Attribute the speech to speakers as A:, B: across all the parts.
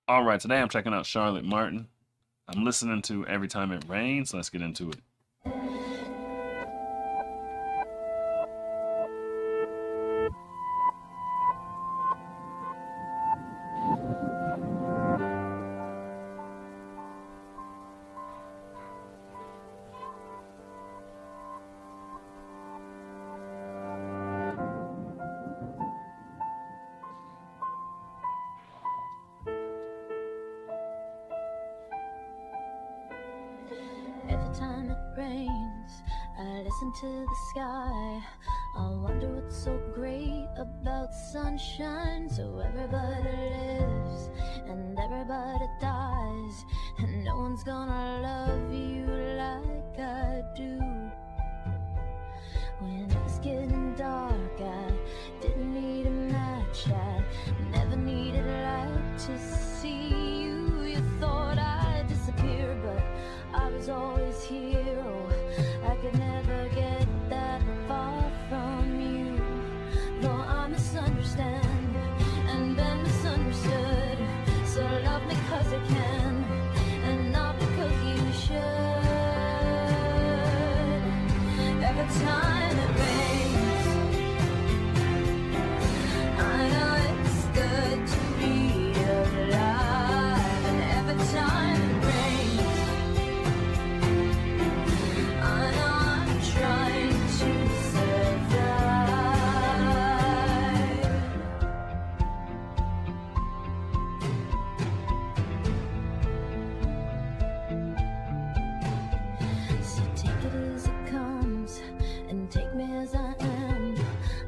A: All right, today I'm checking out Charlotte Martin. I'm listening to Every Time It Rains. Let's get into it.
B: Every time it rains, I listen to the sky. I wonder what's so great about sunshine. So everybody lives and everybody dies, and no one's gonna love you like I do. When it was getting dark, I didn't need a match. I never needed light to see you. You thought I'd disappear, but I was always here. Oh, I could never get that far from you. Though I misunderstand and been misunderstood. So love me 'cause I can and not because you should. Every time it rains, I know it's good to be alive. And every time it rains, I know I'm trying to survive. So take it as it comes and take me as I am.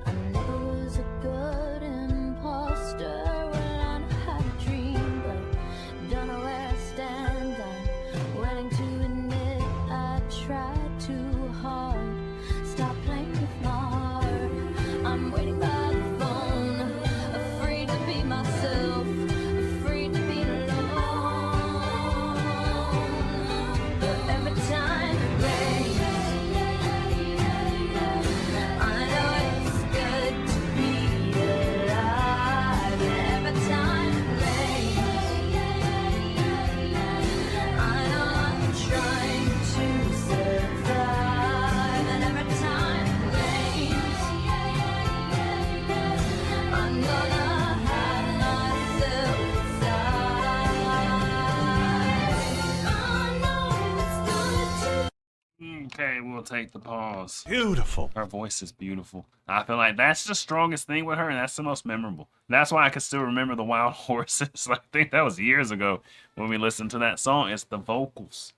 B: I never was a good imposter. Well, I know how to dream, but don't know where I stand. I'm willing to admit I tried too hard. Stop playing with my heart. I'm waiting by the phone, afraid to be myself, afraid to be alone. But every time it rains, I know it's good to be alive. And every time it rains, I know I'm trying to survive. And every time it rains, I'm gonna hide myself inside. I know it's gonna take.
A: Okay, we'll take the pause.
C: Beautiful.
A: Her voice is beautiful. I feel like that's the strongest thing with her, and that's the most memorable. That's why I can still remember the Wild Horses. I think that was years ago when we listened to that song. It's the vocals.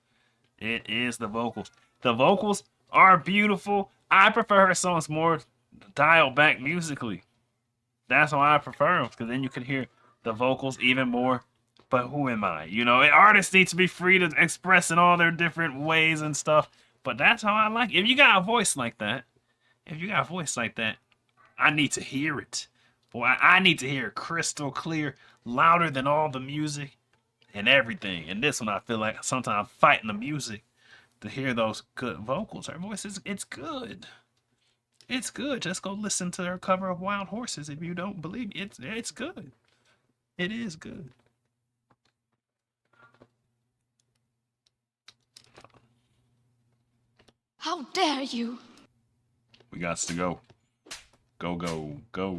A: It is the vocals. The vocals are beautiful. I prefer her songs more dialed back musically. That's why I prefer them, because then you can hear the vocals even more. But who am I? You know, artists need to be free to express in all their different ways and stuff. But that's how I like it. If you got a voice like that, I need to hear it. Boy, I need to hear it crystal clear, louder than all the music and everything. And this one, I feel like sometimes I'm fighting the music to hear those good vocals. Her voice it's good. It's good. Just go listen to her cover of Wild Horses if you don't believe me. It's good. It is good.
D: How dare you?
A: We got to go. Go, go, go.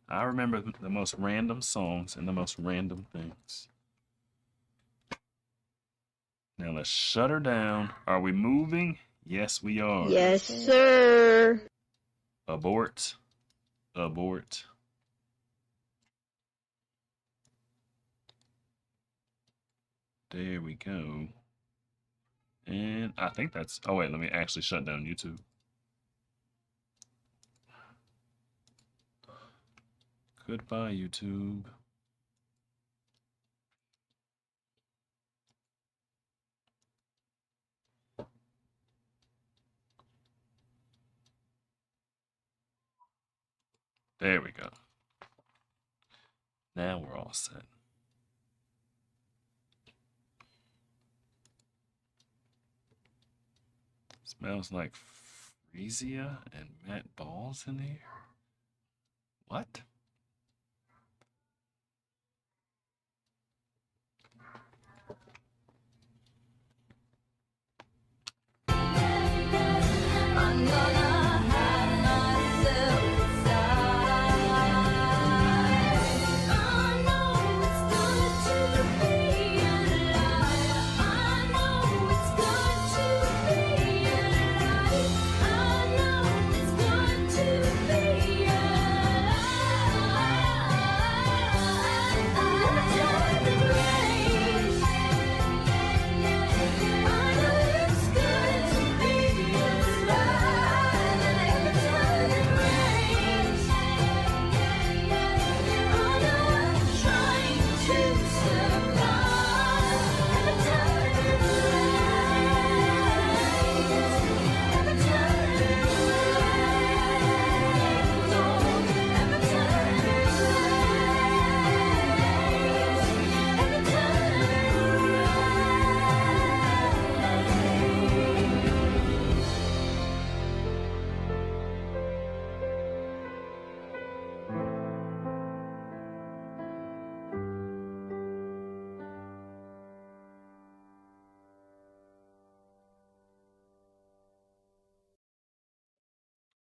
A: I remember the most random songs and the most random things. Now let's shut her down. Are we moving? Yes, we are.
E: Yes, sir.
A: Abort. Abort. There we go. And I think that's... Oh, wait. Let me actually shut down YouTube. Goodbye, YouTube. There we go. Now we're all set. Smells like Freesia and Matt Balls in here. What?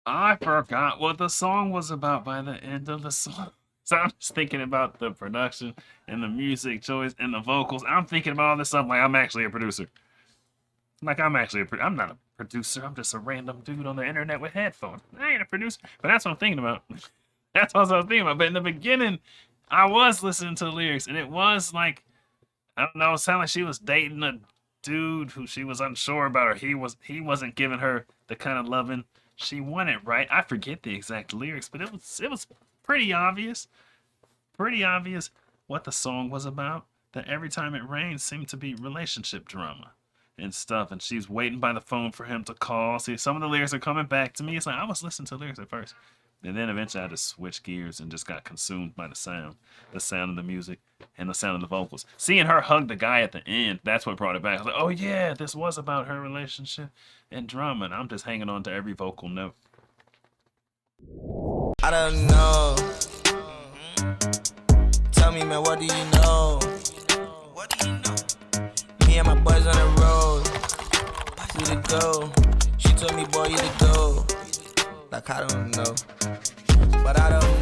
A: I forgot what the song was about by the end of the song. So I'm just thinking about the production and the music choice and the vocals. I'm thinking about all this stuff like I'm actually a producer. Like I'm not a producer. I'm just a random dude on the internet with headphones. I ain't a producer. But that's what I'm thinking about. That's what I was thinking about. But in the beginning, I was listening to the lyrics, and it was like, I don't know, it sounded like she was dating a dude who she was unsure about, or he wasn't giving her the kind of loving she wanted, right? I forget the exact lyrics, but it was pretty obvious. Pretty obvious what the song was about. That every time it rains seemed to be relationship drama and stuff, and she's waiting by the phone for him to call. See, some of the lyrics are coming back to me. It's like I was listening to the lyrics at first. And then eventually I just switched gears and just got consumed by the sound of the music and the sound of the vocals. Seeing her hug the guy at the end, that's what brought it back. I was like, oh yeah, this was about her relationship and drama, and I'm just hanging on to every vocal note.
C: I don't know. Tell me, man, what do you know? What do you know? Me and my boys on the road. We to go. She told me, boy, you to go. Like, I don't know. But I don't